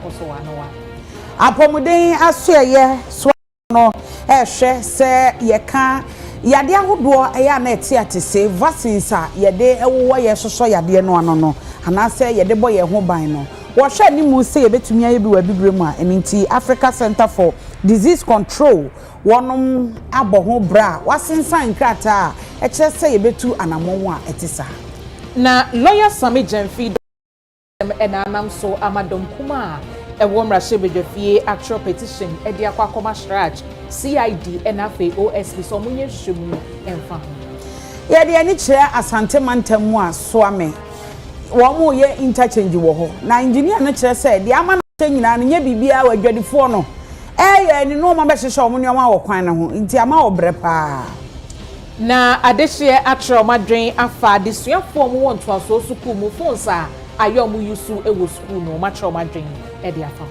akoso wa no wa apomuden asoye so no ehwe se yeka yade ahodo eya na eti atese vaccines a yade ewo ye soso yade no ano no anase yade boye ho ban no wo hwe ni mu se yebetumi aye bi wa bibremu a enti Africa Center for Disease Control wonom aboho bra wasensan krata e kire se yebetu anamon a etisa na lawyer Suame Jemfi enanam so amadom kuma ewo mrahye bedwafie actual petition edi akwa shraj CID NFA OSP so munye hwemu emfa ye de ani kire asante mantamu a Suame wo mo ye interchange wo ho na engineer no kire se de ama na nyina no nye bibia wadwadifo no ni no ma be hwehwe wo ne oma wo kwan na ho nti ama wo bre pa na adehye atra omadwen afa desuafo mu wonto aso sukuu mu fonsa ayomu yusu ewo sukuu no matra omadwen e de afa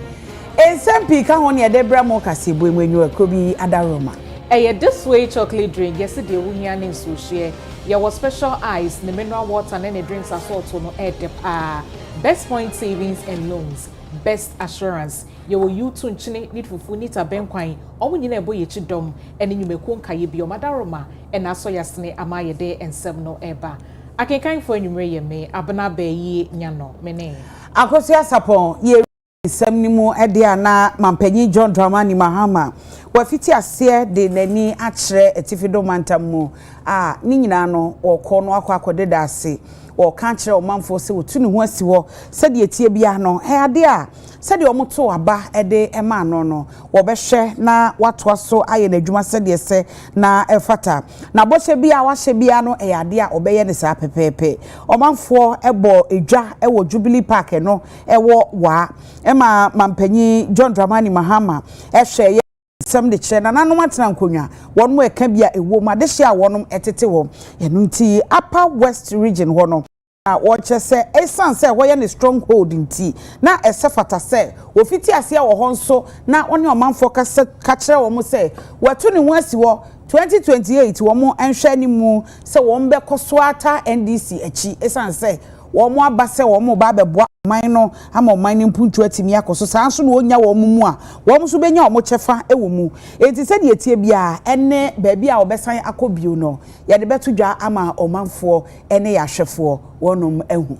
ensempi ka ho ne de bra mo kase bo enwanyu akobi adaroma this way chocolate drink yes de wuhia ne so hye ye was special ice ne mineral water ne drinks assault no e de pa best point savings and loans best assurance ye wo yutu nchine nitfufu nita benkwan omu nyina ebo ye chidom ene nyumeku nkaye bi omadaroma ena aso yasne amaye de ensem no eba akenkan fo anwumre ye me abana bayi nyano mene akosi asapon ye nsem ni mu ede ana mampanyi John Dramani Mahama wafiti ase de nani akire etifido mantamu ni nyina no okọ no akọdeda ase o kan kire o manfo se wotu ne ho asiwo se de etie bia no ade a se de omoto aba ede ema no no wo behwe na watoa so aye na adwuma se de se na efata na bohye bia wahye bia no ade a obeye ne sa pepepe o manfo ebo edwa ewo Jubilee Park no ewo wa ema mampanyi John Dramani Mahama ehwe some de chena na no matena nkonwa wonmo eka bia ewo ma de hye a wonom etete wo enu nti Upper West region wono wo chese esan se wo ye ne stronghold nti na esefata se wo fiti ase wo ho nso na woni omanfo ka kire wo mo se watu ne ho asi wo 2028 wo mo enhwe ni mu se wo mbe kosoata NDC achi esan se wo mo abase wo mo ba beboa man no ama man ni mpuntu atimi akoso sanso no onya wo mu a wo mo so benya wo chefa ewo mu enti se de etie bia ene ba bia obesan akobio no ye de beto dwa ama omanfo ene ya hwefo wonom ehu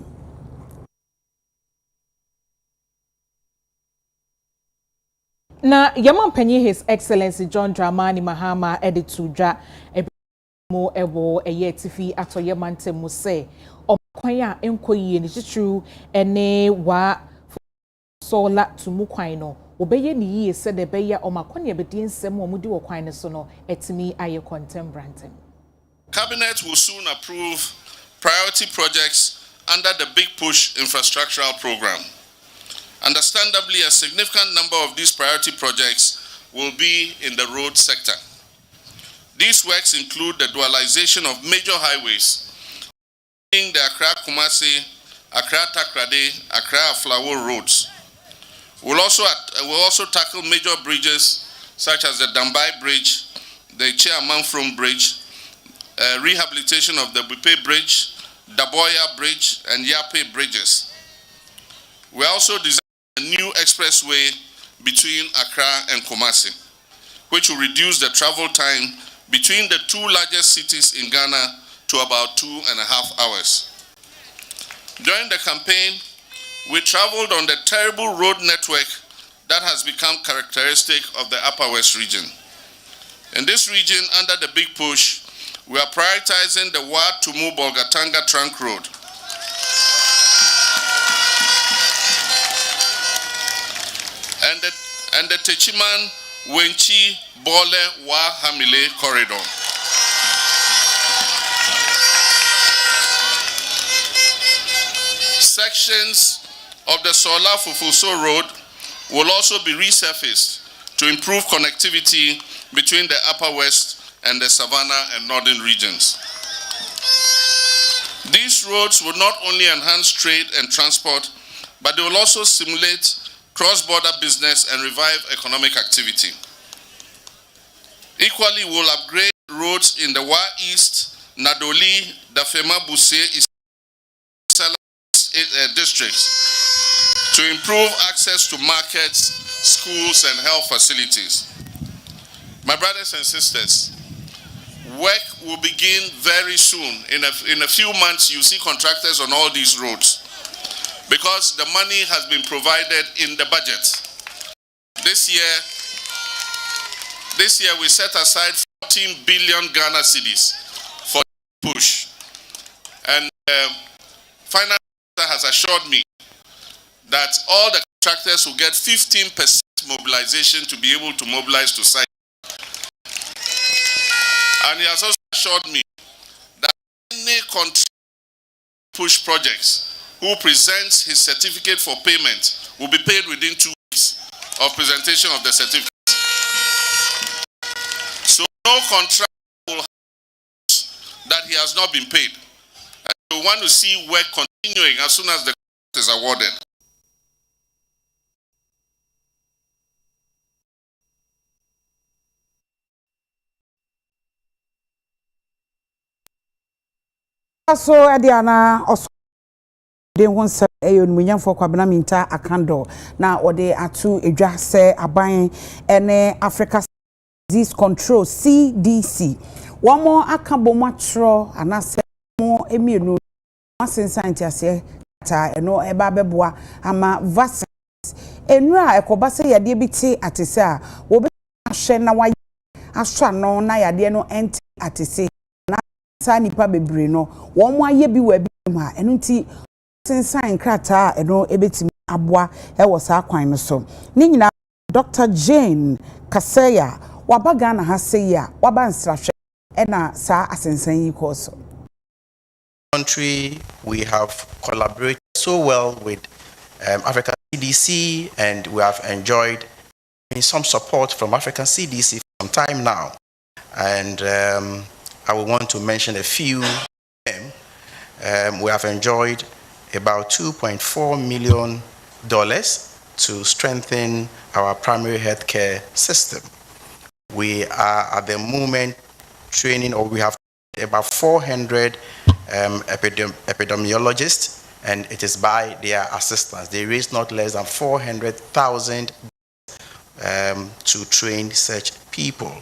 na yamampanyi His Excellency John Dramani Mahama editu dwa mo ewo eye tifi atoye mantemu se kwan a enkoyie ni chichiru ene wa sola tumu kwan no obeye ni yie se de beya omakone ebedi nsem omudi wo kwan ne so no etimi aye contemporary. Cabinet will soon approve priority projects under the Big Push Infrastructural Program. Understandably, a significant number of these priority projects will be in the road sector. These works include the dualization of major highways, the Accra-Kumasi, Accra-Takrade, Accra-Aflawo roads. We'll also tackle major bridges such as the Dambai Bridge, the Chiamanfrom Bridge, rehabilitation of the Bupe Bridge, Daboya Bridge, and Yape bridges. We also designed a new expressway between Accra and Kumasi, which will reduce the travel time between the two largest cities in Ghana to about 2.5 hours. During the campaign, we traveled on the terrible road network that has become characteristic of the Upper West region. In this region, under the Big Push, we are prioritizing the Wa-Tumu-Bolgatanga trunk road. And the Techiman, Wenchi, Bole, Wa-Hamile corridor. Sections of the Sola Fufuso Road will also be resurfaced to improve connectivity between the Upper West and the Savannah and Northern regions. These roads will not only enhance trade and transport, but they will also stimulate cross-border business and revive economic activity. Equally, we will upgrade roads in the Wa East, Nadoli, Dafema Buse districts to improve access to markets, schools, and health facilities. My brothers and sisters, work will begin very soon. In a few months, you see contractors on all these roads because the money has been provided in the budget. This year we set aside 14 billion Ghana cedis for push. And Finance Minister has assured me that all the contractors will get 15% mobilization to be able to mobilize to site. And he has also assured me that any contractor push projects who presents his certificate for payment will be paid within 2 weeks of presentation of the certificate. So no contract will have that he has not been paid. And we want to see work continuing as soon as the contract is awarded. So Adiana also de won se eyo nmunyam for kwabena minta akando na ode atu edwa se aban ene Africa Disease Control CDC womo akabo matro anase mo emienu asensan tiase ta eno eba beboa ama vaccines enura ekobase yade bi ti atese a wo be ahwe na wa aswa no na yade no enti atese sa nipa bebre no wo mo aye bi wa bi ma eno nti sensan krata eno ebetimi aboa e wo sa kwan no so ni nyina Dr. Jane Kaseya wabaga na ha sei a waba nsrahwe e na sa asensan yi koso. Country, we have collaborated so well with African CDC, and we have enjoyed some support from African CDC for some time now. And I will want to mention a few of them. We have enjoyed about $2.4 million to strengthen our primary healthcare system. We are at the moment training, or we have about 400 epidemiologists, and it is by their assistance. They raise not less than 400,000 to train such people.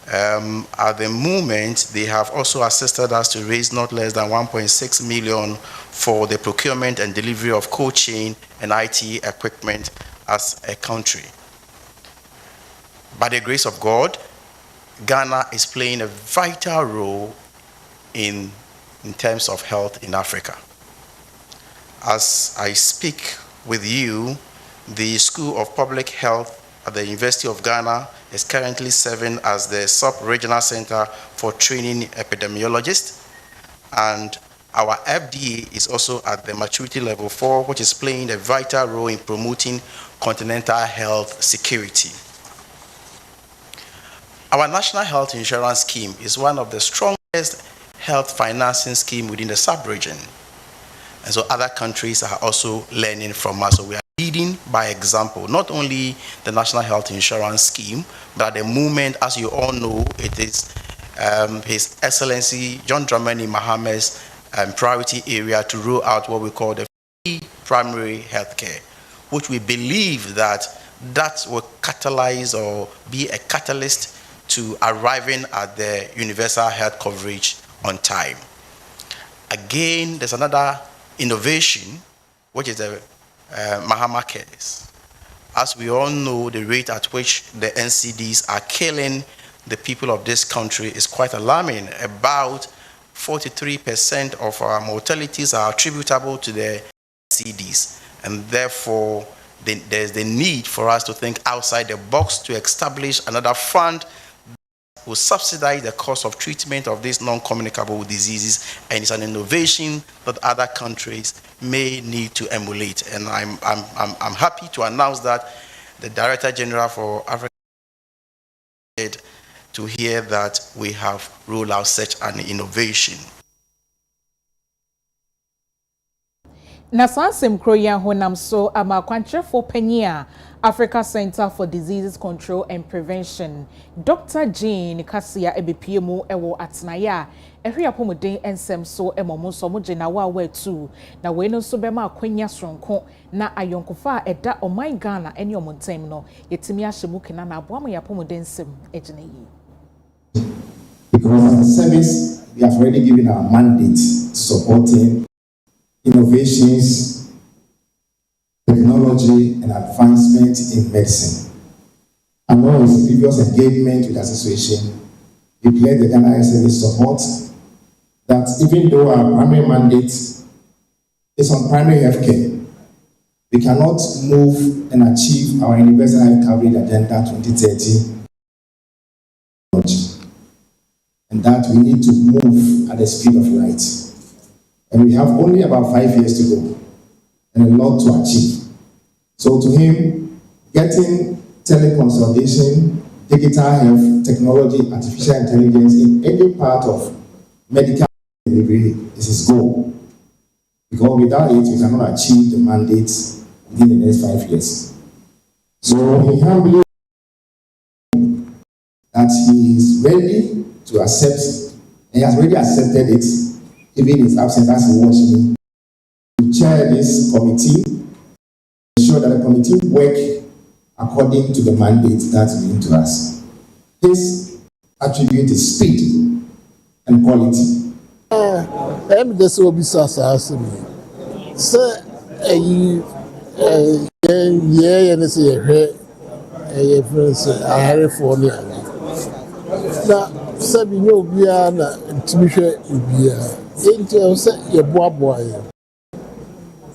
At the moment, they have also assisted us to raise not less than 1.6 million for the procurement and delivery of cold chain and IT equipment as a country. By the grace of God, Ghana is playing a vital role in terms of health in Africa. As I speak with you, the School of Public Health at the University of Ghana is currently serving as the sub-regional center for training epidemiologists, and our FDA is also at the maturity level 4, which is playing a vital role in promoting continental health security. Our National Health Insurance Scheme is one of the strongest health financing schemes within the sub-region. And so other countries are also learning from us. So we are leading by example, not only the National Health Insurance Scheme, but at the moment, as you all know, it is His Excellency John Dramani Mahama's priority area to roll out what we call the free primary health care, which we believe that will catalyze or be a catalyst to arriving at the universal health coverage on time. Again, there's another innovation, which is the Mahama Cares. As we all know, the rate at which the NCDs are killing the people of this country is quite alarming. About 43% of our mortalities are attributable to the NCDs, and therefore there's the need for us to think outside the box to establish another fund will subsidize the cost of treatment of these non-communicable diseases, and it's an innovation that other countries may need to emulate. And I'm happy to announce that the Director General for Africa to hear that we have rolled out such an innovation. Na sansem kroya honam so ama kwantre for penya Africa Center for Diseases Control and Prevention Dr. Jane Kaseya ebepiemu ewo atnaya ehwe apomuden ensem so emomo so mo gina wa tu na we no so be ma akwanya sonko na ayonkofa a eda oman Ghana ene omontem no yetimi ahyemu kena na aboa ya apomuden ensem egina yi. Because as a service, we have already given our mandate to supporting innovations, technology, and advancement in medicine. And on his previous engagement with the association, we pledged the Ghana Service support that even though our primary mandate is on primary health care, we cannot move and achieve our universal health coverage agenda 2030. And that we need to move at the speed of light. And we have only about 5 years to go and a lot to achieve. So to him, getting teleconsultation, digital health, technology, artificial intelligence in any part of medical delivery is his goal. Because without it, we cannot achieve the mandates within the next 5 years. So he humbly that he is ready to accept, and he has already accepted it, even in his absence as he watched me, to chair this committee, ensure that the committee work according to the mandate that's given to us. His attribute is speed and quality. I'm just will be asking me. Sir, yeah, and say a friend say I have for you. Now, Sabi no bia na ntimi hwe bia. Enti say ye boaboa ye.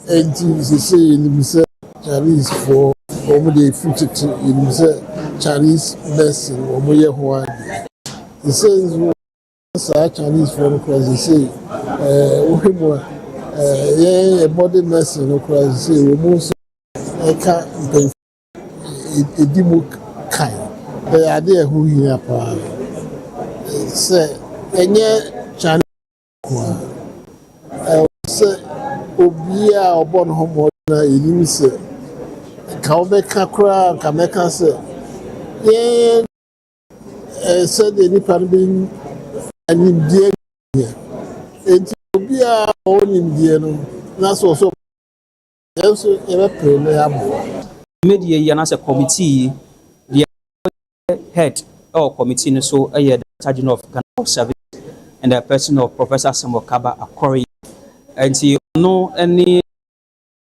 Enti say you say Chinese for the future you say Chinese medicine omo ye ho ade. The say Chinese for because they say ohimo yeah body medicine no because say omo so e ka edimu kai. They are there who here pa. Say enye Chinese say obia obon homo na enim say ka obeka kra ka meka say yeah say the nipa bin anim die enti obia onim die no na so also ebe pre na abo media ya na say committee the head or committee no so the charging of Ghana service and the person of Professor Samuel Kaba Akori and he know any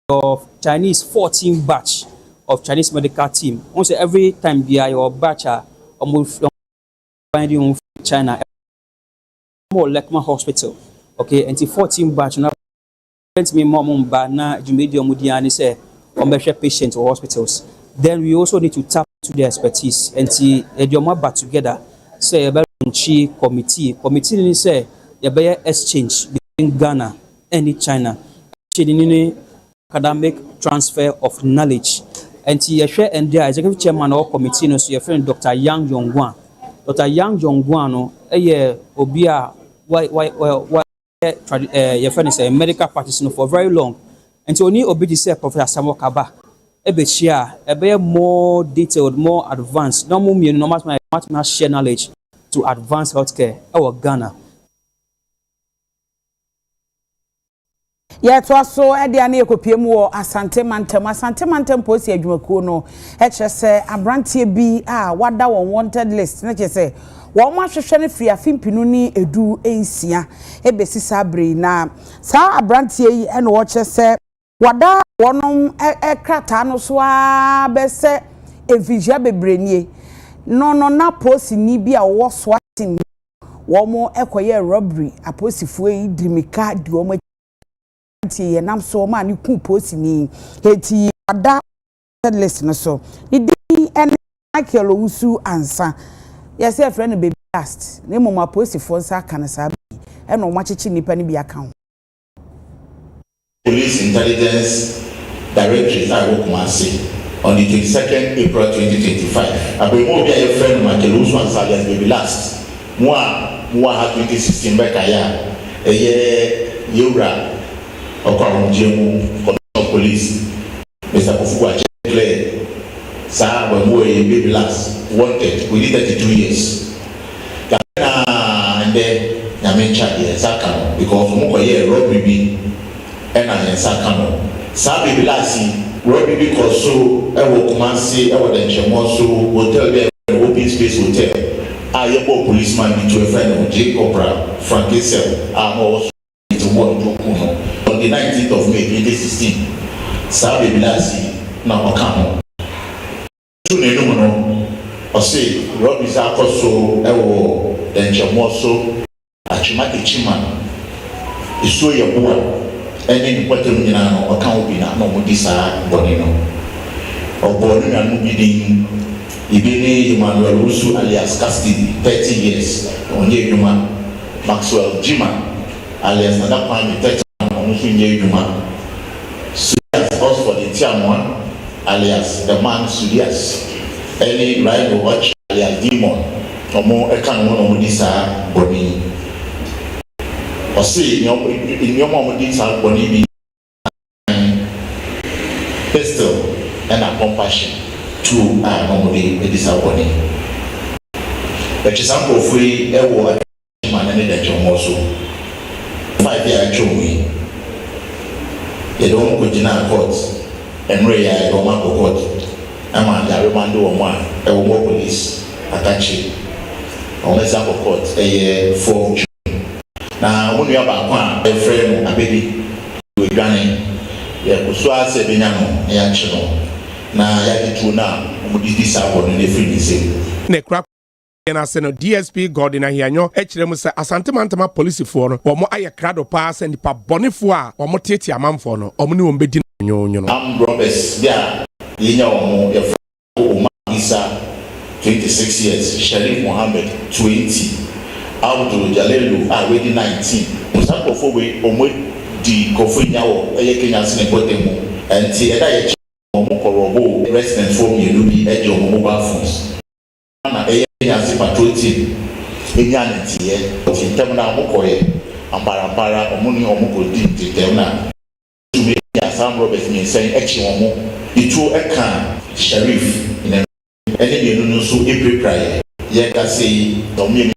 of Chinese 14 batch of Chinese medical team. Once every time they your batch are almost finding China more Lekma Hospital. Okay, and the 14 batch now me mom ba na Jumedia Mudiani say on patient or hospitals. Then we also need to tap to their expertise and see a back together. Say about committee ni say ya be exchange between Ghana and China. Academic transfer of knowledge. And he share and there executive chairman of committee no so your friend Dr. Yang Yongguan. Dr. Yang Yongguan no obia your friend is a medical practitioner for very long. And so only obi say Professor Samuel Kaba share more detailed, more advanced. No more share knowledge to advance healthcare our Ghana. Yeah, to also Edia ne ekopiemu wo Asante Mantem posi adwumakuo no se abrantie bi wada won wanted list na se wo ma hwehwe ne firi afimpinu ni edu ensia ebesi sabre na sa abrantie yi ene wo se wada wonom krata no so a bese evija bebrenie no na posi ni bi a wo so atim wo mo ekoye robbery aposifuo yi drimika di wo ye nam so ma ni ku posi ni heti ada list no so ni di en Michael Owusu ansa ye say friend baby last ne mo ma posi fo nsa kan sa bi e no ma chichi nipa ni bi aka ho Police Intelligence Directorate I work Kumasi on the 22nd April 2025 abemo bi a friend Michael Owusu ansa baby last mo ha 2016 beka ya Yura of police, Mr. Kofuwa declared, Sir, baby last wanted within 32 years. And then mencha ye sakano because mo ye robbery bi and I sakano sa baby lasi robbery bi ko so e wo Kumasi e wo the Nchemo so hotel there open space hotel I bo policeman bi to a friend of Jacob Frankisel also to work to on the 19th of May 2016 sa baby lasi na okano to ne no o say robbery za ko so e wo the Nchemo so achimake chima iso ye boa ene ni kwatem nyina no oka obi na no modi saa boni no obonu na no bidin ibene Emmanuel Usu alias Custody 30 years onye djuma Maxwell Jima alias Nadakwani 30 onye djuma Sudias Oxford Tiamwa alias the man Sudias ene Rhino Watch alias Demon omo eka no modi saa boni or say, in your mom did have body pistol and a compassion to normally a disappointing. But example free a war man and that you also 5 year me. They don't go to court and Ray Roman court. I'm on the Romando or one, a war police attached on example court a year for na wonu ya ba kwa e frɛ no abedi we dwane ya kuso ase benya no ya chino na ya ditu na omudidi sabo no ne free nse ne kra na se no DSP Gordon Ahianyo e kyerɛ mu sɛ asantemantama policefoɔ no wɔn ayɛ krado paa sɛ nipa bɔnefoɔ a wɔn tete amanfoɔ no wɔn ne wɔn bedi nyonyo am robbers bia yenya wɔn ya Omar Isa 26 years Sharif Mohammed 20 Abdul Jalelu already 19. Musako for we omo di kofunya wo eye Kenya sine potemu. Enti eda ye omo korobo resident for me no bi eje omo mobile phones. Na eye Kenya si patrol team. Enya ntie ye. Ntem na omo koye ambara omo ni omo ko di ntem na. Tumi ya Sam Roberts ni sen echi omo. Itu eka Sheriff ene bi no so eprepare ye ka sei omo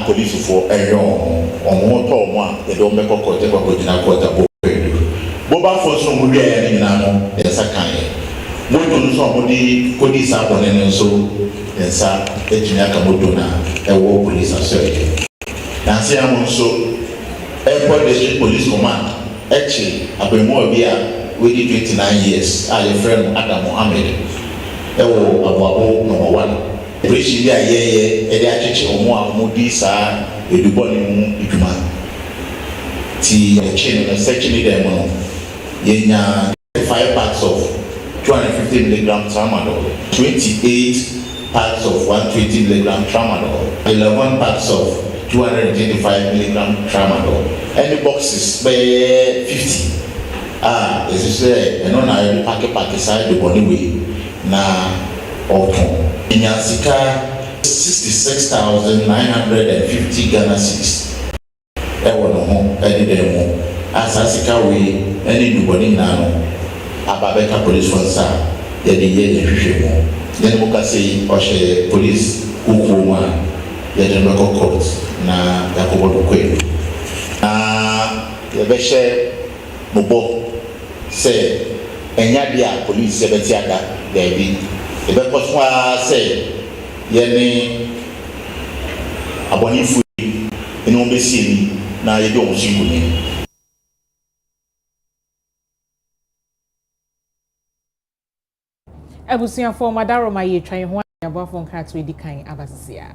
police for on to one they don't make a court go na court boba for so mu bia ya ni na no esa kan mo to so mo di kodi sa bone no so esa ejimi aka mo do na e wo police asset na se am so airport district police command echi abemu bia we di 29 years a your friend Adam Mohammed e wo ababo number 1 Preaching there, yeah, church or more moody, sir, eduboni mu iduma. Ti chain and section them, yenya 5 parts of 250 milligram tramadol, 28 parts of 120 milligram tramadol, 11 parts of 225 milligram tramadol. Any boxes by 50. As you say, and on I pack aside the body way na autumn. In Yansika 66,950 Ghana cedis. Ewo no ho edi demo. Asasika we any nobody na no. Ababeka police force ye de ye hwehwe mo. Ye no ka sei o she police hukumu a ye de no court na yakobo do kwe. Ye be she mobo say enya dia police ye beti ada there be ebe koswa say yene aboni fu eno mbesi ni na ye do omusingo ni Abusia for madaro ma ye twan ho abafo nkratwe di kan abasisia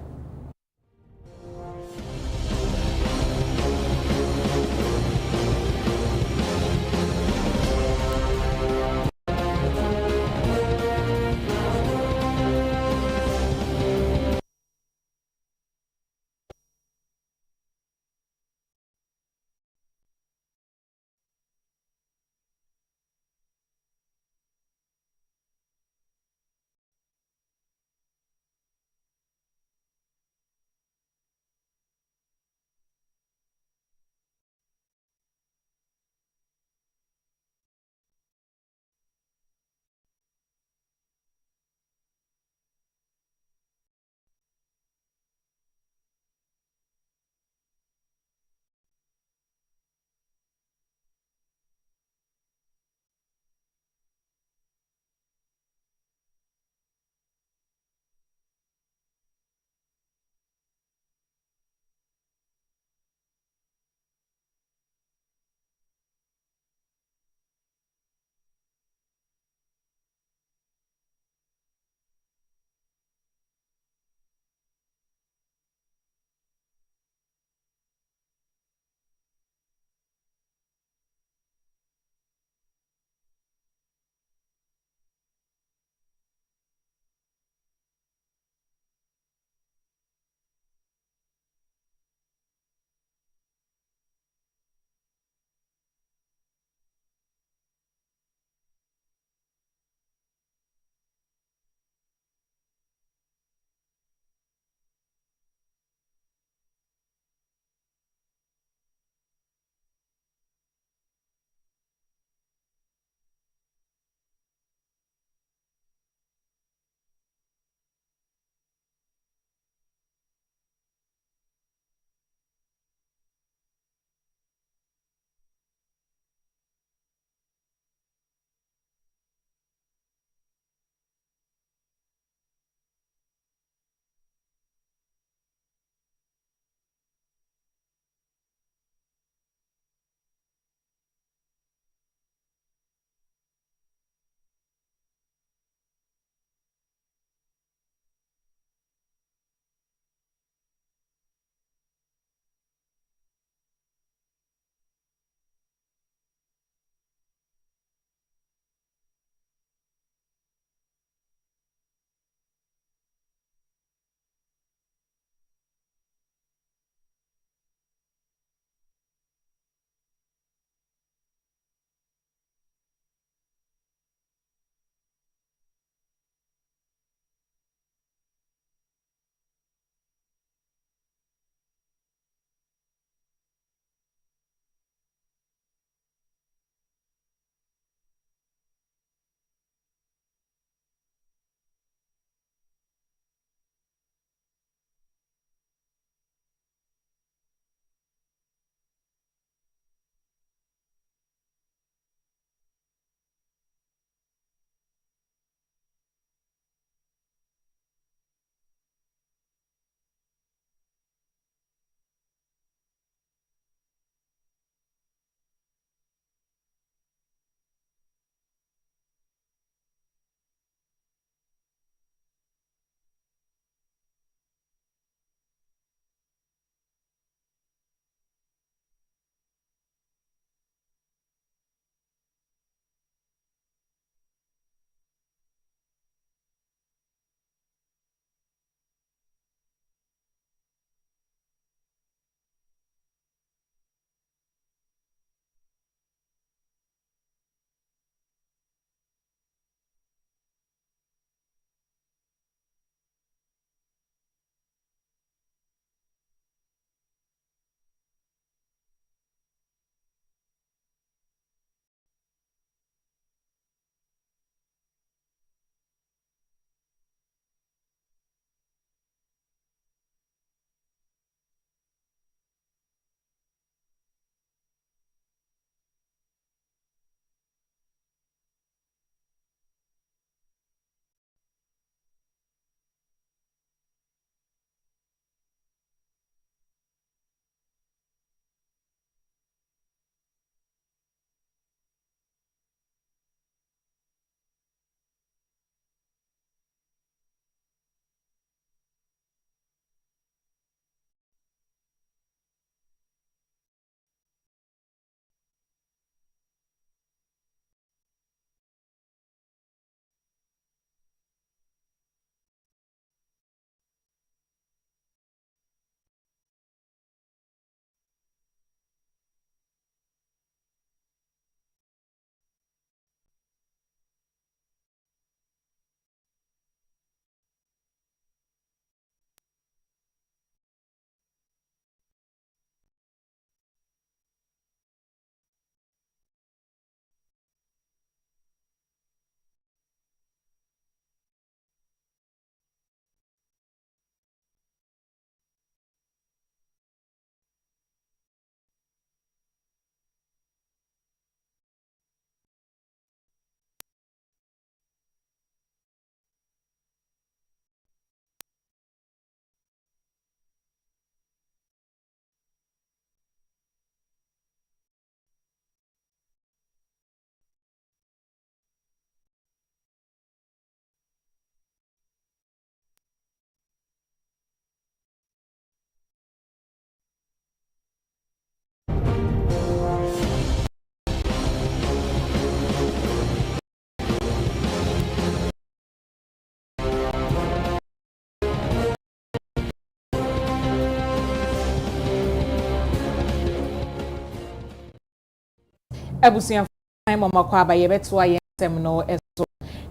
Ebusia time mama kwa ba yebeto aye nsem no eso.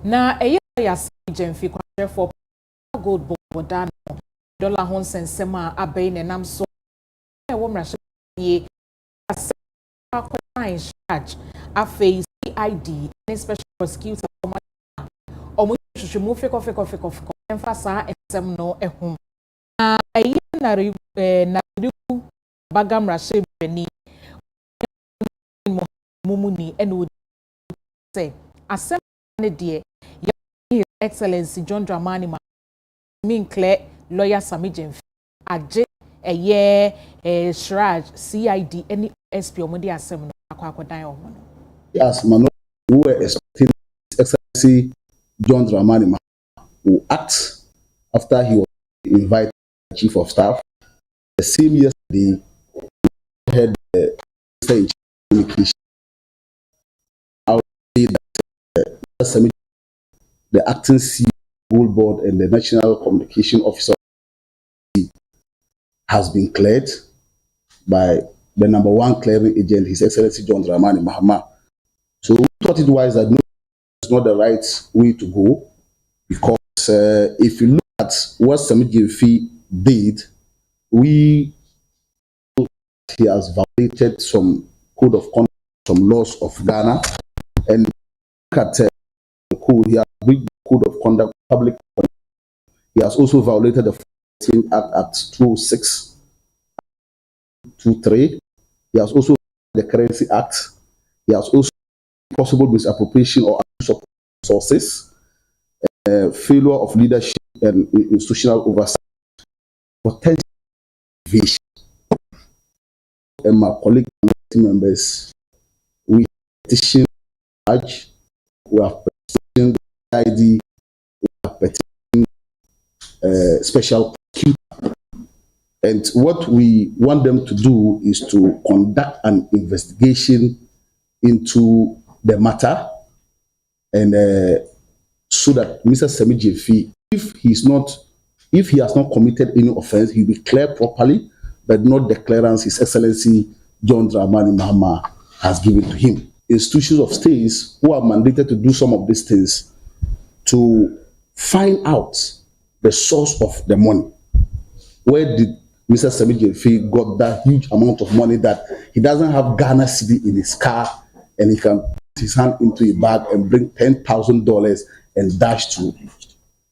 Na eye ya Gemfi kwa for gold bodan dollar hon sensem a abai ne nam so e wo mra ye in charge afei CID ne special prosecutor omo hwehwemu feko emphasize nsem no ehum na eye na ribu bagamra shebeni mumuni enu say asem ne de His Excellency John Dramani Mahama clear lawyer Suame Gemfi aje eye Shraj CID any SP omodi asem no akwakodan omo. Yes, man, we were expecting His Excellency John Dramani Mahama will act after he was invited as Chief of Staff. The same yesterday, we had the Minister in Communication. I would say that the acting CEO board and the National Communication Officer has been cleared by the number one clearing agent, His Excellency John Dramani Mahama. So we thought it wise that no, it's not the right way to go, because if you look at what Suame Gemfi did, he has violated some code of conduct, some laws of Ghana, and look at code, he has breached the code of conduct, public conduct. He has also violated the Act 206, 23. He has also the Currency Act. He has also possible misappropriation or abuse of resources, failure of leadership and institutional oversight, potential evasion. And my colleague members, we petition charge, we have petitioned the ID, we have petitioned special prosecutor. And what we want them to do is to conduct an investigation into the matter, and so that Mr. Suame Gemfi, if he has not committed any offense, he will be cleared properly, but not the clearance His Excellency John Dramani Mahama has given to him. Institutions of states who are mandated to do some of these things to find out the source of the money. Where did Mr. Suame Gemfi got that huge amount of money that he doesn't have Ghana cedi in his car, and he can put his hand into a bag and bring $10,000 and dash to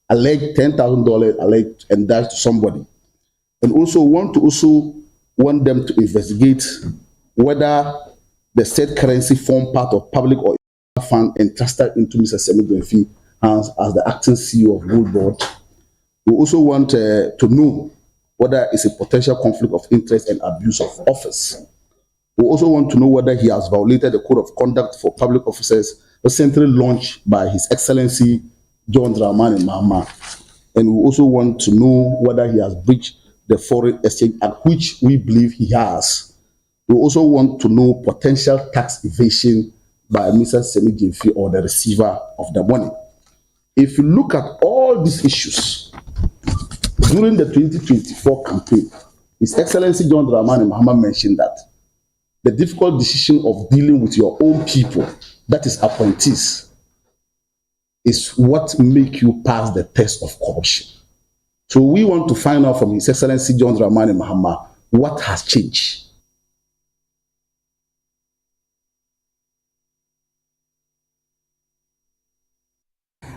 alleged $10,000 alleged and dash to somebody. And also want them to investigate whether the said currency form part of public or fund entrusted into Mr. Suame Gemfi as the acting CEO of Gold Board. We also want to know whether it's a potential conflict of interest and abuse of office. We also want to know whether he has violated the code of conduct for public officers recently launched by His Excellency John Dramani Mahama. And we also want to know whether he has breached the Foreign Exchange Act, which we believe he has. We also want to know potential tax evasion by Mr. Suame Gemfi or the receiver of the money. If you look at all these issues, during the 2024 campaign, His Excellency John Dramani Mahama mentioned that the difficult decision of dealing with your own people, that is appointees, is what make you pass the test of corruption. So we want to find out from His Excellency John Dramani Mahama what has changed.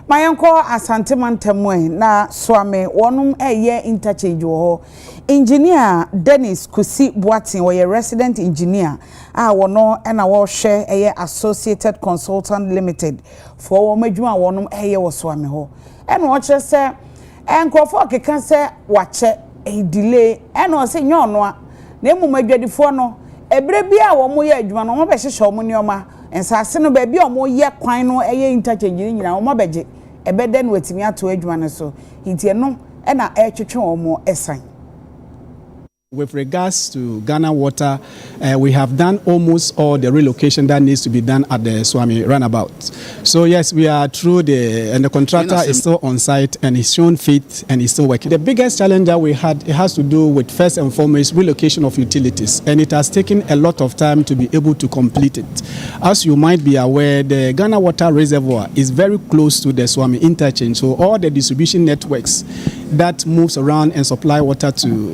Mayanko asante mantemwe na Suame wonum eye interchange wo engineer Dennis Kusi Boatin wo resident engineer a wono na wo hwe eye Associated Consultant Limited for wo madwuma wonum eye wo Suame ho eno wo kire se enkofo keka se wache delay eno se nyono a na emu adwadifo no ebre bia wo mo ye adwuma no mo be hye wo nioma ensase no ba bia wo ye kwan no eye interchange ni nyina wo beje ebeden wetimi ato adwuma no so ntie no na etwetwe wo mo esan. With regards to Ghana Water, we have done almost all the relocation that needs to be done at the Suame runabout. So yes, we are through and the contractor is still on site and he's shown fit and he's still working. The biggest challenge that we had, it has to do with first and foremost relocation of utilities, and it has taken a lot of time to be able to complete it. As you might be aware, the Ghana Water Reservoir is very close to the Suame interchange, so all the distribution networks that moves around and supply water to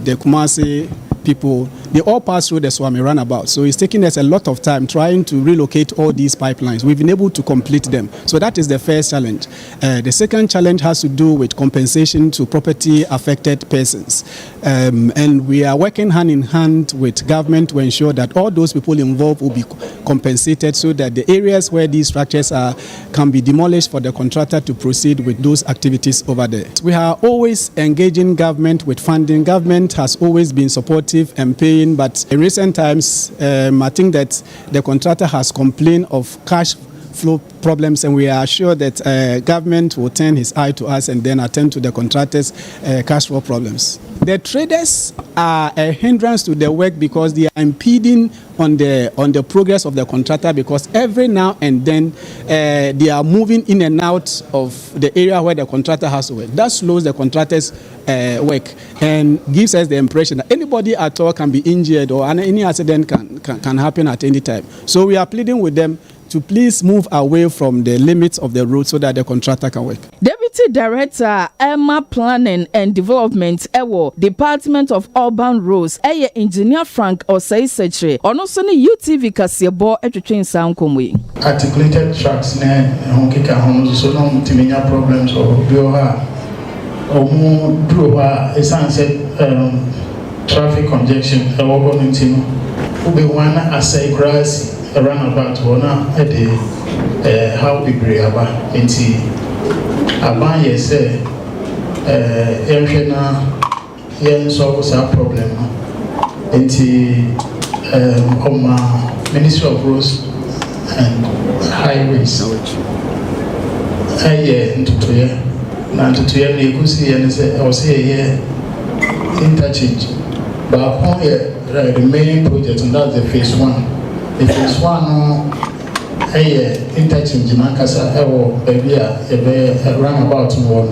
the Kumasi people, they all pass through the Suame runabout. So it's taking us a lot of time trying to relocate all these pipelines. We've been able to complete them. So that is the first challenge. The second challenge has to do with compensation to property affected persons. And we are working hand in hand with government to ensure that all those people involved will be compensated so that the areas where these structures are can be demolished for the contractor to proceed with those activities over there. We are always engaging government with funding. Government has always been supportive and paying, but in recent times, I think that the contractor has complained of cash flow problems, and we are sure that government will turn his eye to us and then attend to the contractors' cash flow problems. The traders are a hindrance to the work because they are impeding on the progress of the contractor, because every now and then they are moving in and out of the area where the contractor has to work. That slows the contractor's work and gives us the impression that anybody at all can be injured or any accident can happen at any time. So we are pleading with them to please move away from the limits of the road so that the contractor can work. Deputy Director, Emma Planning and Development, Department of Urban Roads, Engineer Frank Osei Seche, also UTV Kasiebo etwetwen sankomwe. Articulated tracks ne honkeka hono so no mutiminya problems or bioha omu droha essence traffic congestion e wo go ntino ube wana asai grass around about one how big aba enti aban ye say na yen solve that problem enti Ministry of Roads and Highways ntutuye na ntutuye na ekusi ye say o say interchange but upon the remaining project, and that's the phase 1. The phase 1 interchange in Ankasa baby a roundabout one,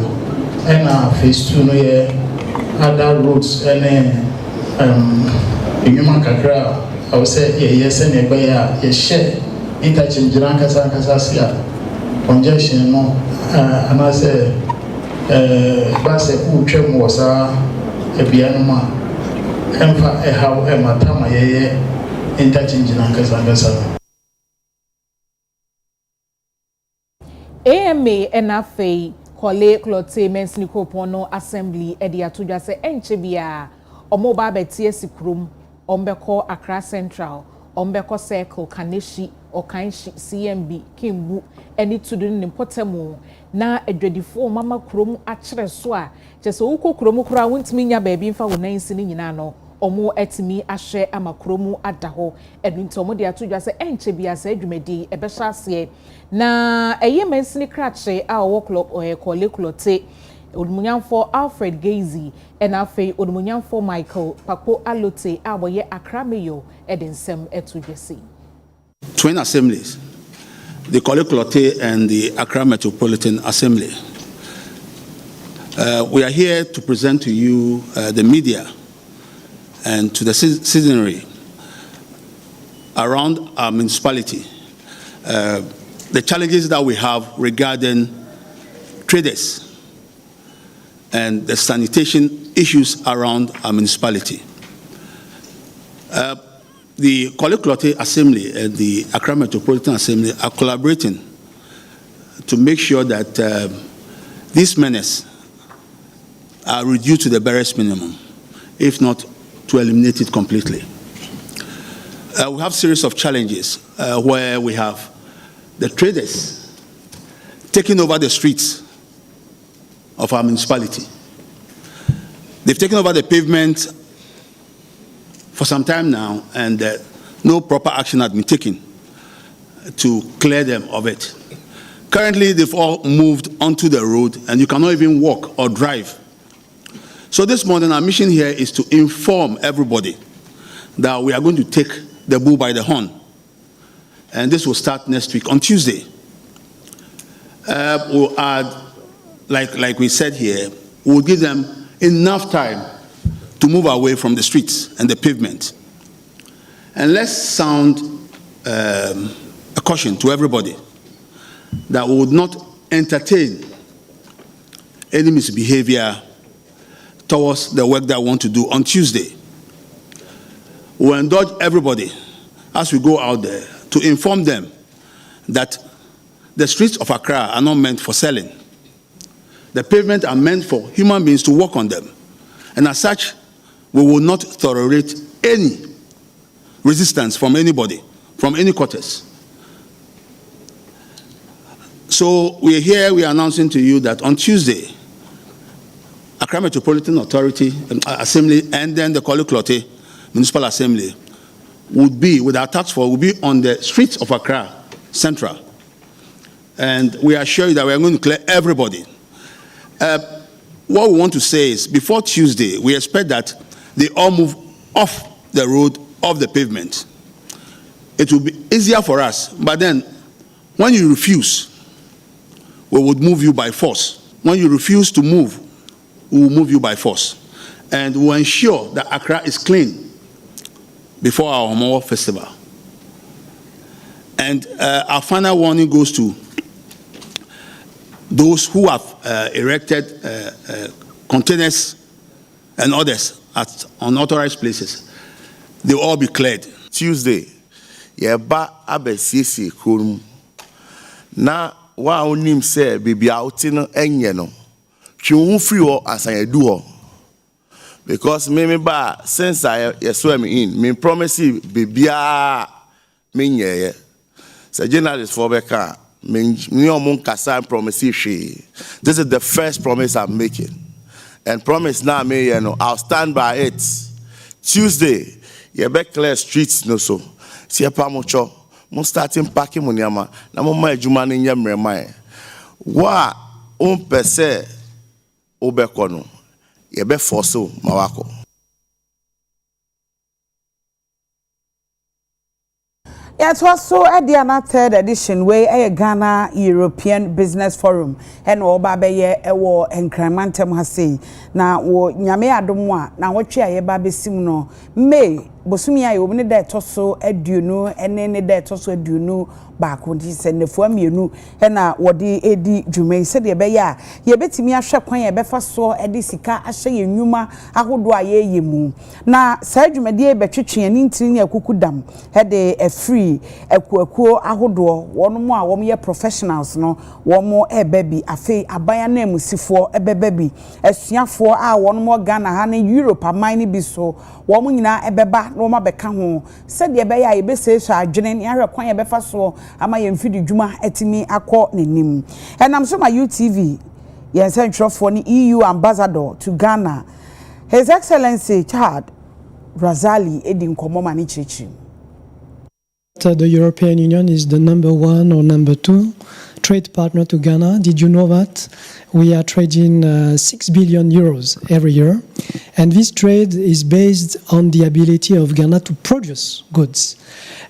and phase 2 no other roads and in human Accra. I would say yes and a share interchange in Ankasa sia congestion no, and I say bus who trim was a pianoma emfa how matama interchange in Ankasa. AMA NFA Kole Klote Mensniko Pono Assembly Edia Tuja se Enchebia Omoba Betie Sikrum Ombeko Accra Central Ombeko Circle Kaneshi Okanshi CMB Kimbu Eni Tudun Nimpotemu na edwedifo mama krom akere so a chese uko krom kura wontimi nya baabi mfa wo nan sini nyina no omo etimi ahwe ama krom adaho edunti omo de atodwa se enche bia se adwumadi ebehya ase na eye mansini krache a wo club Kole Klote Odumunyamfo Alfred Gazy and afei Odumunyamfo Michael Papo Alote a boye Accra Mayor edensem etudwesi. Twin assemblies, the Kole Klote and the Accra Metropolitan Assembly. We are here to present to you, the media, and to the citizenry around our municipality, the challenges that we have regarding traders and the sanitation issues around our municipality. The Kole Klote Assembly and the Accra Metropolitan Assembly are collaborating to make sure that these menaces are reduced to the barest minimum, if not to eliminate it completely. We have a series of challenges where we have the traders taking over the streets of our municipality. They've taken over the pavement for some time now, and no proper action has been taken to clear them of it. Currently, they've all moved onto the road, and you cannot even walk or drive. So this morning, our mission here is to inform everybody that we are going to take the bull by the horn. And this will start next week on Tuesday. We'll add, like we said here, we'll give them enough time to move away from the streets and the pavement. And let's sound a caution to everybody that we would not entertain any misbehavior towards the work that we want to do on Tuesday. We'll indulge everybody as we go out there to inform them that the streets of Accra are not meant for selling. The pavement are meant for human beings to walk on them. And as such, we will not tolerate any resistance from anybody, from any quarters. So we are here, we are announcing to you that on Tuesday, Accra Metropolitan Authority Assembly and then the Koliklote Municipal Assembly would be, with our task force, would be on the streets of Accra Central. And we assure you that we are going to clear everybody. What we want to say is, before Tuesday, we expect that they all move off the road, off the pavement. It will be easier for us, but then when you refuse, we would move you by force. When you refuse to move, we will move you by force. And we'll ensure that Accra is clean before our Homo Festival. And our final warning goes to those who have erected containers and others at unauthorized places. They will all be cleared. Tuesday, yeba abesisi kurum. Na wa onim se bibi outi no enye no. Twi free wo asan edu ho. Because me ba since I Suame in, me promise bibia me nyeye. Se journalist for beka me omon kasa promise she. This is the first promise I'm making. And promise now me you know I'll stand by it. Tuesday, you be clear streets no so. Si pa mocho, mo starting packing mo niama na mo ma adwuma no nya mrema. Wa on pese obeko no. You be force mawako. It was so at the third edition where a Ghana European Business Forum and Obabeye ewo encrementum hase na wo nyame adomwa na wotwe ayeba besim May bosumi aye obne da toso aduonu ene ne da toso aduonu baako ndi se nefu amienu na wode edi dwumai se de be ya ye betimi ahwe kwan ye befa so edi sika ahye ye nwuma ahodo aye yemu na sa dwumade e betwetwe ani ntiri ne akukudam de a free ekuakuo ahodo wono a wom ye professionals no womo ebebi afei abaya na musifo ebebebi asuafo a wono Ghana ha ne Europe amani bi so womo nyina ebeba no ma beka ho se de be ya ye be se so adwene ne ahwe kwan ye befa so ama ye mfidi dwuma etimi akọ nenim enam so ma UTV ye sentro ni EU ambassador to Ghana His Excellency Chad Razali edin komoma ni chichi. The European Union is the #1 or #2 trade partner to Ghana. Did you know that? We are trading 6 billion euros every year. And this trade is based on the ability of Ghana to produce goods.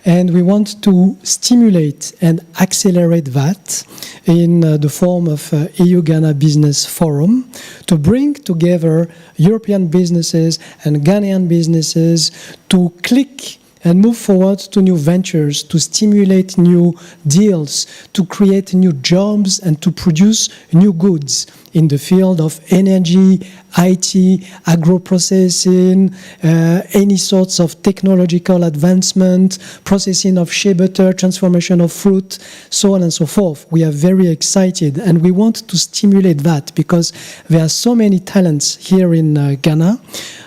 And we want to stimulate and accelerate that in the form of EU-Ghana Business Forum to bring together European businesses and Ghanaian businesses to click and move forward to new ventures, to stimulate new deals, to create new jobs and to produce new goods in the field of energy, IT, agro-processing, any sorts of technological advancement, processing of shea butter, transformation of fruit, so on and so forth. We are very excited and we want to stimulate that because there are so many talents here in Ghana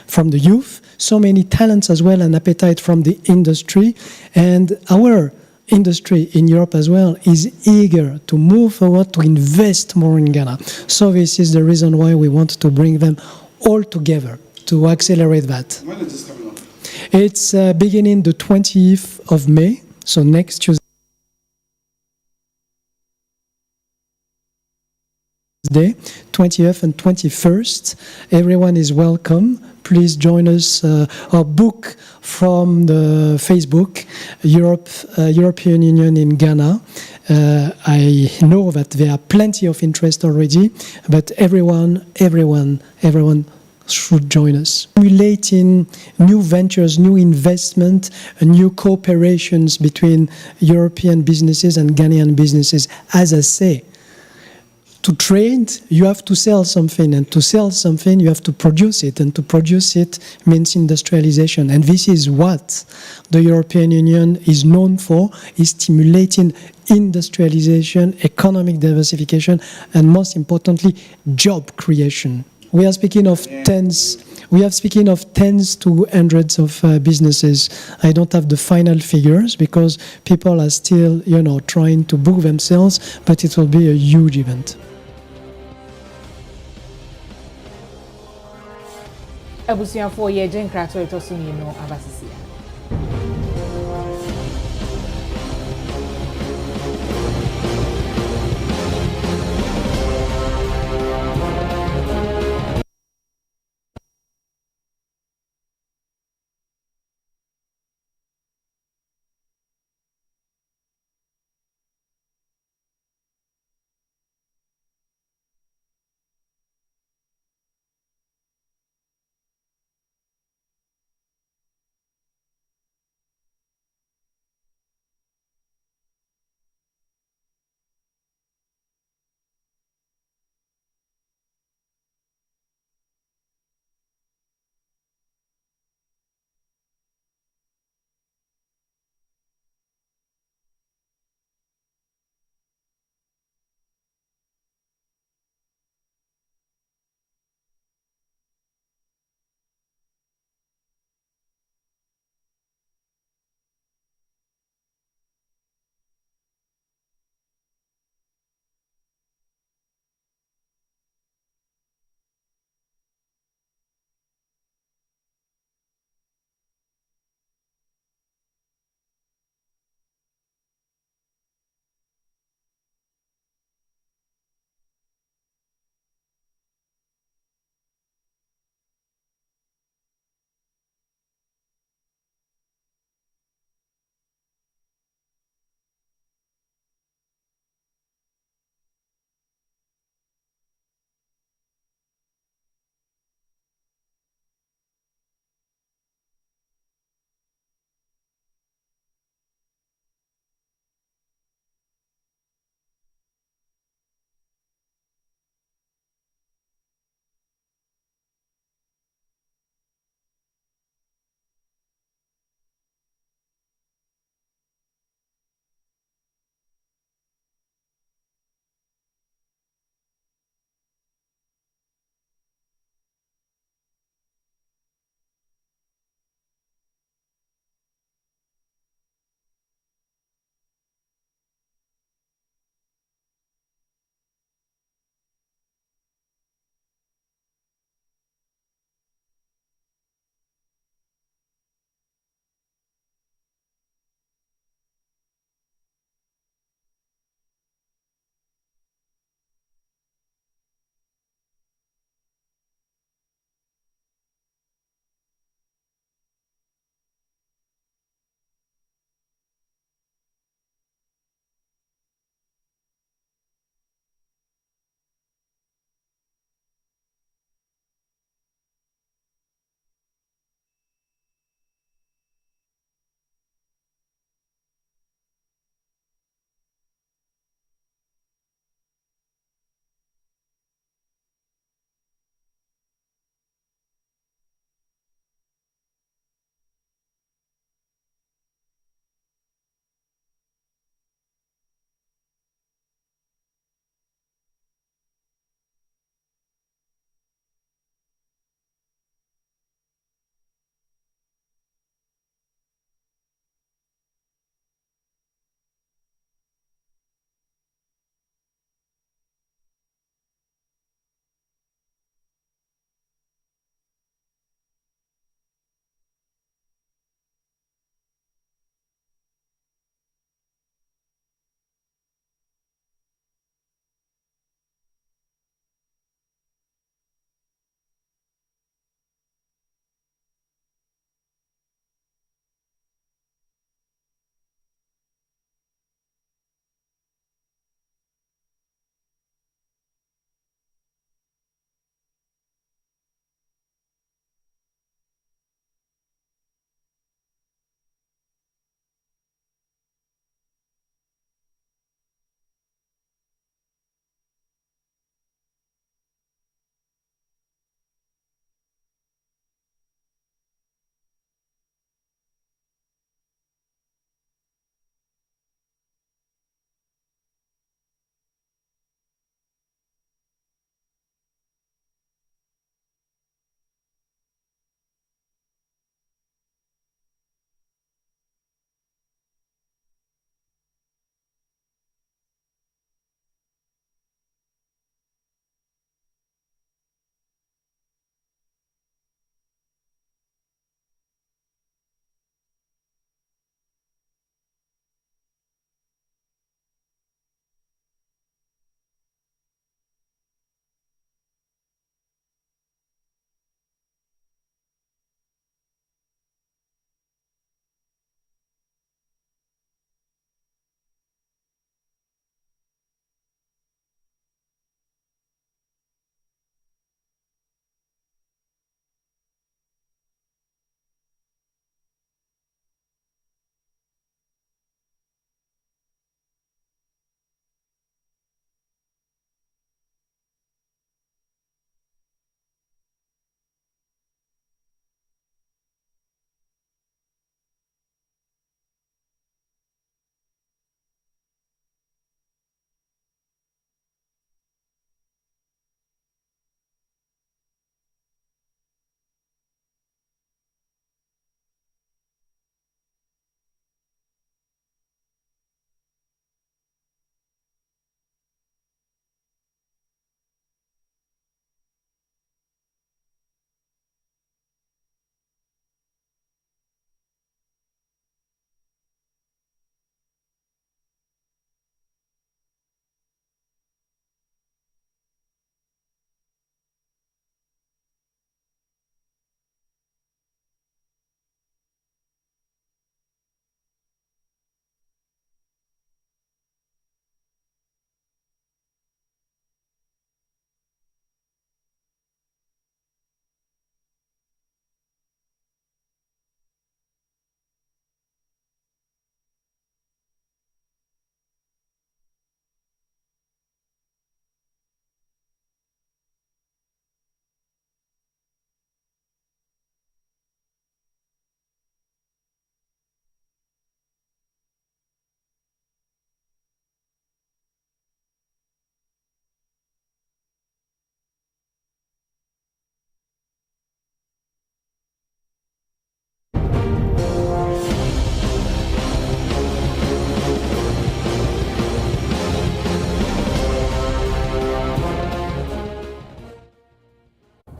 from the youth, so many talents as well and appetite from the industry, and our industry in Europe as well is eager to move forward to invest more in Ghana. So this is the reason why we want to bring them all together to accelerate that. When is this coming up? It's beginning the 20th of May, so next Tuesday Day, 20th and 21st. Everyone is welcome. Please join us or book from the Facebook European Union in Ghana. I know that there are plenty of interest already, but everyone should join us. Stimulating new ventures, new investment, new cooperations between European businesses and Ghanaian businesses. As I say, to trade, you have to sell something, and to sell something, you have to produce it, and to produce it means industrialization. And this is what the European Union is known for, is stimulating industrialization, economic diversification, and most importantly, job creation. We are speaking of tens to hundreds of businesses. I don't have the final figures because people are still, trying to book themselves, but it will be a huge event. Abusuafo ye jen krato etoso no abasisia.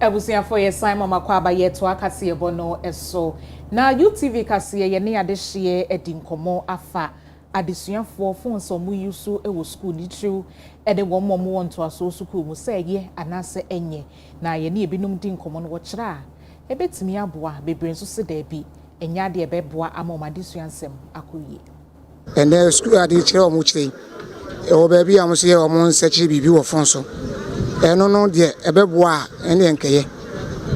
Ebusiafo ye Simon Makwaba ye to akase bono eso na UTV kase ye ne adehye edinkomo afa adesuafo fon so mu yusu e wo school ni triu e de wo mom won to aso school mu se ye anase enye na ye ne ebinum dinkomo no wo kira e betimi aboa bebre nso se da bi enya de e beboa amoma adesuansem akoye ene school ade kire o mu kire e wo ba bi am se ye o mu nsechi bibi wo fon so eno no de e beboa ene nkeye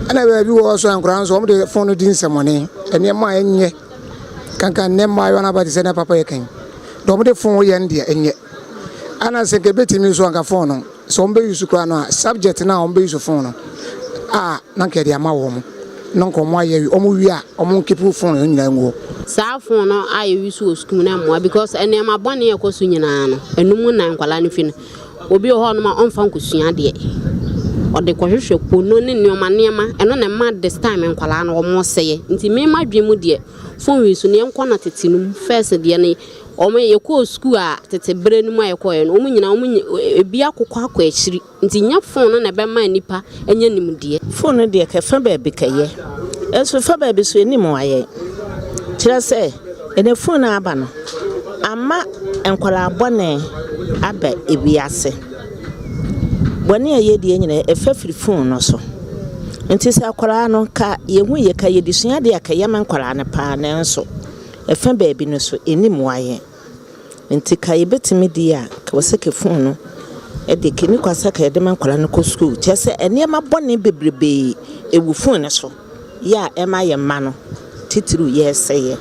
ana ba bi wo so ankran so o mu de fon no din semone ene ma enye kankan ne ma yo na ba de se na papa ye kan do mu de fon ye ndia enye ana se ke betimi so anka fon no so mbe yusu kra no subject na mbe yusu fon no na nke de ama wo mu no ko mo aye o mu wi a o mu kepu fon no nyina ngo sa fon no aye yusu oskun na mo because ene ma bone ye ko so nyina no enum na nkwala no fi no obi ho no ma onfa nkosua de o de kohwehwe pono ne neoma eno na ma this time nkwala no mo seye nti me ma dwemu de fon wi so ne enko na tetinum first de ne o me ye ko school a tete bre nu ma ye ko ye no o mu nyina o mu ebi akokọ akọ akiri nti nya fon no na be ma nipa enya nim de fon no de ka fa ba bi kaye eso fa ba bi so enim waye kira se ene fon na aba no ama enkwala bone aba ebi ase bone ye de nyina e fa firi fon no so nti se akwala no ka ye hu ye ka ye disua de ka ye man kwala ne pa ne nso e fa ba bi no so enim waye nti ka ye betimi di a ka waseke fon no e de kini kwasa ka ye de man kwala no ko school chese ene ma bone bebrebe ewu fon ne so ya e ma ye ma no titiru ye seye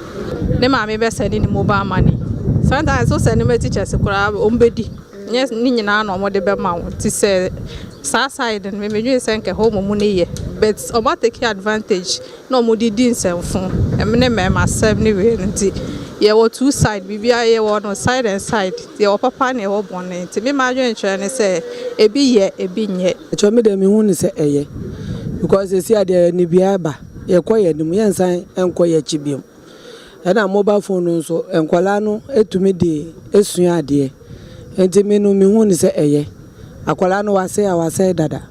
ne ma me be send ni mobile money sometimes so send me teachers kura ombedi yes ni nyina na omo de be ma wo ti say side me dwe say nke home mu ne ye but omo take advantage no mo di nsemfo emne me ma serve ni we nti ye wo two side bibia ye wo no side and side ye wo papa ne wo bonne nti me ma dwe nkyere ne say ebi ye ebi nye echo me de me hu ne say eye because esi ade ni bia ba ye koye nim ye nsan enkoye chibiem na mobile phone nso enkwala no etumi de esua ade enti me no me hu ne say eye akwala no wase dada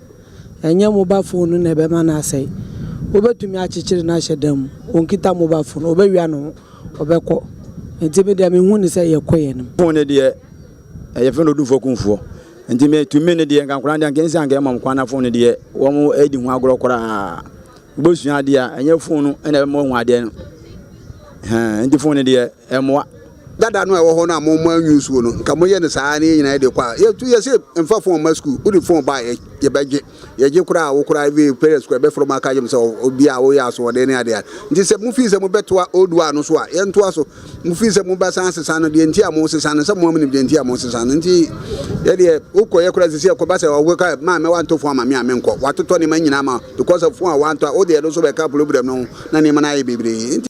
enye mobile phone na be ma na asai obetumi achichiri na hyedam onkita mobile phone obewia no obekọ enti me de me hu ne say ye koye nim phone de eye fe no du fokunfo enti me tumi ne de nkankwala de nkensi anka mam kwana phone de wo mo edi hu agoro kora gbosua de a enye phone na be mo hu ade no enti phone de emwa dada no e wo ho na mo use wo no nka mo ye ne saa ne nyina de kwa ye tu ye se mfa phone ma school udi phone ba ye beje ye je kura wo kura we parents ko be from aka jem se obi a wo ya so de ne ade nti se mu fi se mu betoa odua no so a ye ntoa so mu fi se mu ba san sesa no de nti a mo sesa no se mo mu de nti a mo sesa no nti ye de ukọ ye kura se ko ba se wo ka ma me wan to phone ma me amenkọ watoto ne ma nyina ma because of phone a wan to o de no so be ka problem no na ne ma na ye bebre.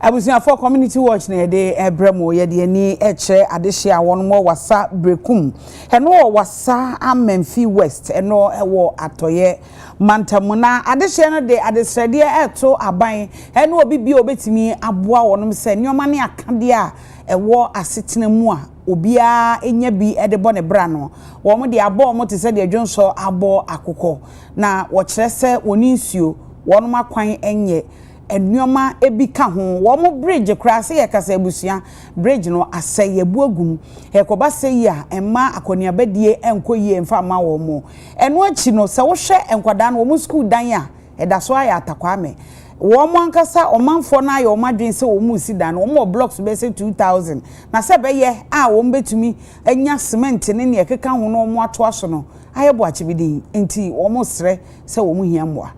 Abusiafo community watch na de ebremo ye de ani eche adehye awon mo wasa brekum eno wasa amemfi west eno ewo atoye mantamuna adehye no de adesrede eto aban eno obibi obetimi aboa wonom se nyoma ne akade a ewo asetena mu a obia enya bi edebo ne bra no wo mo de abo mo te se de adwonso abo akokọ na wo kire se woni nsuo wonom akwan enye enyoma ebi ka ho wo mo bridge krase ye kasa abusua bridge no aseye buagum he ko ba sey a emma akoniabadie enkoyie emfa ma wo mo eno achi no se wo hwe enkwada no wo mo school dan a eda so aya atakwame wo mo ankasa omanfo na ayo madwen se wo mo si dan wo mo blocks be se 2000 na se be ye a wo mbetumi anya cement ne ne ekeka ho no mo ato aso no aye bo achibidi enti wo mo sre se wo mo hia mboa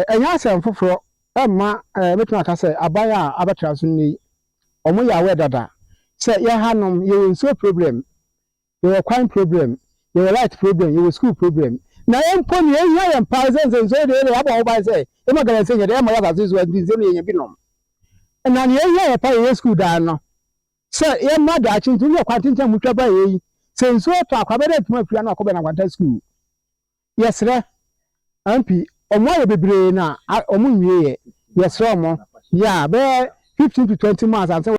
enya asem foforo emma betuma ka se abaya abetra so ni omo ya we dada se ye hanom ye nso problem Your crime problem, your light problem, your school problem. Now, I'm putting you and thousands and so they have all by say, I'm not going to say that I'm going to say this in your and now you're pay school down. Sir, your mother, I think you're quite in time with your bay. Since what talk about it, my piano comment school. Yes, sir. MP, or more be now, or moon yes, sir. Yeah, bear 15 to 20 months and so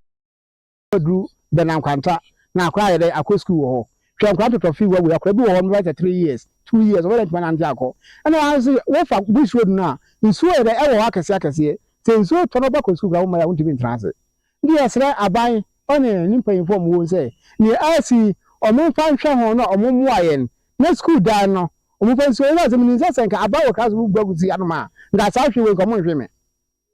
do the Namquanta. Now, cry at a school. Try to feel where we are credible on right at 3 years, 2 years, or whatever, and Jaco. And I say, what for Bush road now? In swear the ever work as I can see. Since so, Tonobaco school, I want to be in transit. Yes, sir, I buy only an impaying form, will say. Near I see, or no function or not, or more wine. No school down now. Or move so as a minister and about a class will go with the animal. That's how she will come on women.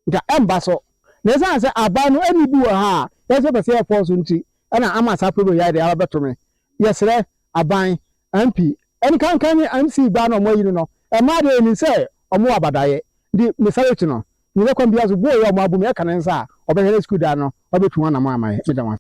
The ambassador. There's answer, I buy no any boo ha. That's what I say for Sunti. And I'm a sapper, yeah, the Alberto. Yes, sir, I buy MP. And can't MC ban on what you know. A mother and say, or more about diet. The Missalitino. You know, come be as a boy or Mabume can answer, or be school down, or be to one of my one.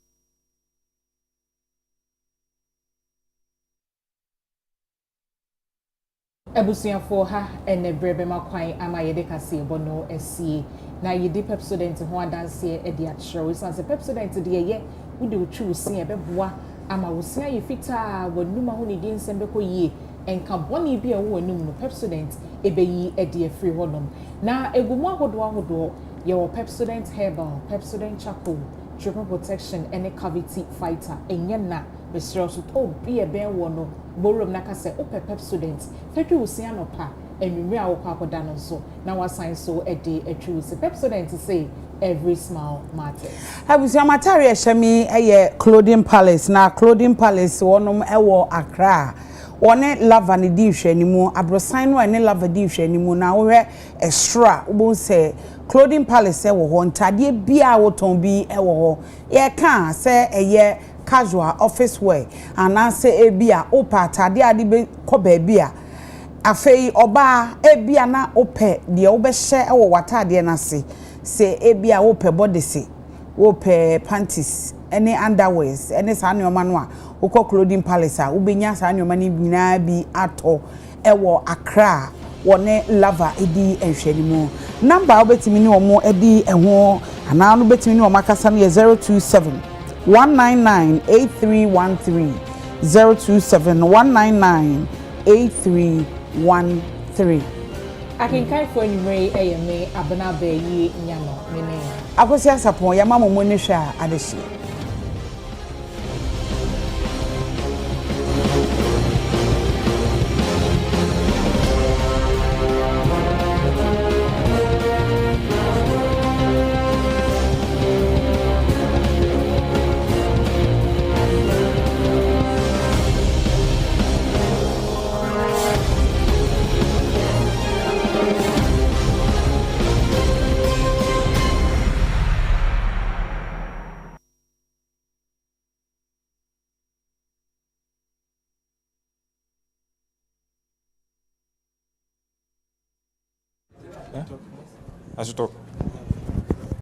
Abusuafo ha ene brebe makwan ama yede kase bono esie na yede pepsodent ho adanse e de atchero sanse pepsodent de ye wode otwu se e beboa ama wosia ye fita wanum ho ne din sembe ko yie enka boni bi e wo wanum no pepsodent e be yi e de afri honom na egumu ahodo ye wo pepsodent herbal pepsodent charcoal triple protection any cavity fighter enye na Mr. Suto be a bear wono, Borum Nakase, Pepsodent, Fetri Usiano Pa, and Mira Papadano so. Now I sign so a day a true Pepsodent to say every smile matters. Have you seen Mataria Shami a clothing palace? Now, clothing palace, one ewo Accra. One love and dish anymore. Abrosign one love a dish anymore. Now we're extra. Won't say clothing palace ewo one. Tadie bia woton bi ewo. Ye can say a year. Casual office wear and answer ebia opa tade ade be ko baabia afei oba ebia na ope de obehye ewo watade na se ebia ope body ope panties any underwears any sa nneoma no a ukọ clothing palace a ubenya sa nneoma ni nyina bi ato ewo Accra wone lava edi ehwanimu number obetimi ni omo edi eho ana no betimi ni omakasa no 027 199-8313 027-199-8313. I can kind for any way AMA Abana Bay Yano. Akosia Sapon Yamamo Monisha Adeshi. I should talk.